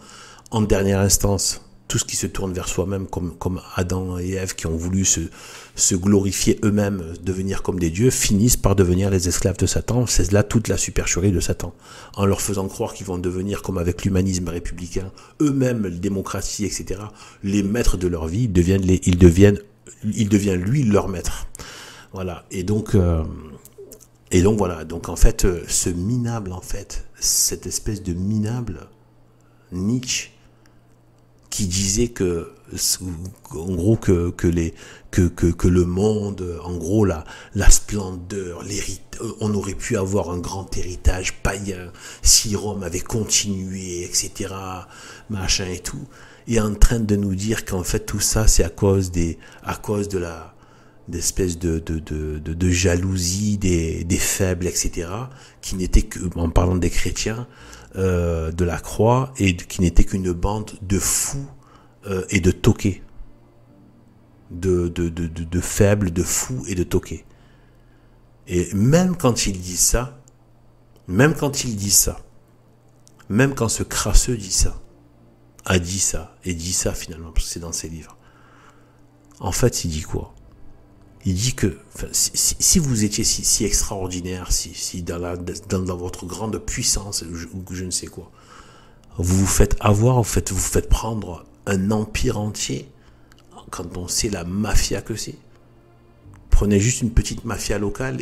en dernière instance, tout ce qui se tourne vers soi-même, comme Adam et Ève qui ont voulu se glorifier eux-mêmes, devenir comme des dieux, finissent par devenir les esclaves de Satan. C'est là toute la supercherie de Satan. En leur faisant croire qu'ils vont devenir, comme avec l'humanisme républicain, eux-mêmes, la démocratie, etc., les maîtres de leur vie, il devient lui leur maître. Voilà. Et donc voilà. Donc en fait, ce minable, en fait, cette espèce de minable, Nietzsche, qui disait que, en gros, que le monde, en gros, la splendeur, on aurait pu avoir un grand héritage païen si Rome avait continué, etc., machin et tout, est en train de nous dire qu'en fait tout ça c'est à cause de la d'espèce de jalousie des faibles, etc., qui n'était que, en parlant des chrétiens, de la croix, et qui n'était qu'une bande de fous et de toqués, de faibles, de fous et de toqués. Et même quand ils disent ça, même quand ce crasseux a dit ça, et dit ça finalement, parce que c'est dans ses livres, en fait il dit quoi? Il dit que si vous étiez si extraordinaire, si dans votre grande puissance, ou je ne sais quoi, vous vous faites avoir, vous faites prendre un empire entier, quand on sait la mafia que c'est. Prenez juste une petite mafia locale,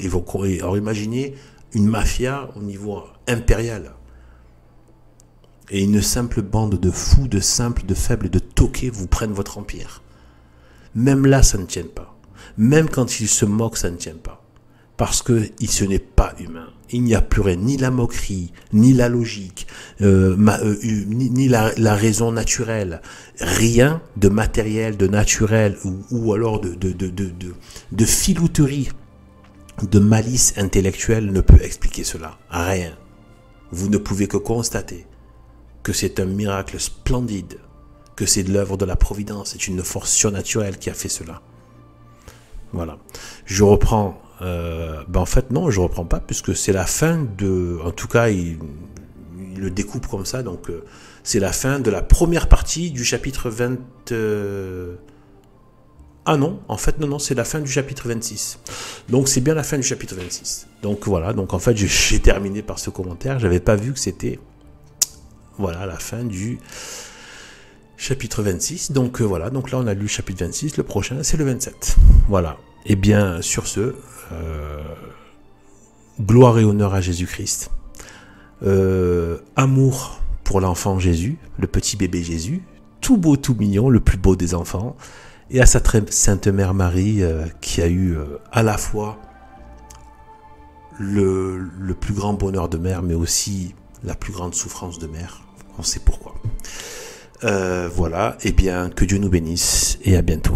alors imaginez une mafia au niveau impérial. Et une simple bande de fous, de simples, de faibles, de toqués vous prennent votre empire. Même là, ça ne tient pas. Même quand il se moque, ça ne tient pas. Parce que ce n'est pas humain. Il n'y a plus rien, ni la moquerie, ni la logique, ni la raison naturelle. Rien de matériel, de naturel, ou alors de filouterie, de malice intellectuelle ne peut expliquer cela. Rien. Vous ne pouvez que constater que c'est un miracle splendide, que c'est de l'œuvre de la Providence, c'est une force surnaturelle qui a fait cela. Voilà. Je reprends. En fait, non, je reprends pas, puisque c'est la fin de. En tout cas, il le découpe comme ça. Donc, c'est la fin de la première partie du chapitre 20. Ah non, en fait, non, c'est la fin du chapitre 26. Donc, c'est bien la fin du chapitre 26. Donc, voilà. Donc, en fait, j'ai terminé par ce commentaire. J'avais pas vu que c'était. Voilà, la fin du chapitre 26. Donc voilà, donc là on a lu le chapitre 26, le prochain c'est le 27. Voilà. Et bien sur ce, gloire et honneur à Jésus-Christ. Amour pour l'enfant Jésus, le petit bébé Jésus, tout beau, tout mignon, le plus beau des enfants, et à sa très sainte mère Marie, qui a eu à la fois le plus grand bonheur de mère, mais aussi la plus grande souffrance de mère. On sait pourquoi. Voilà, et bien que Dieu nous bénisse, et à bientôt.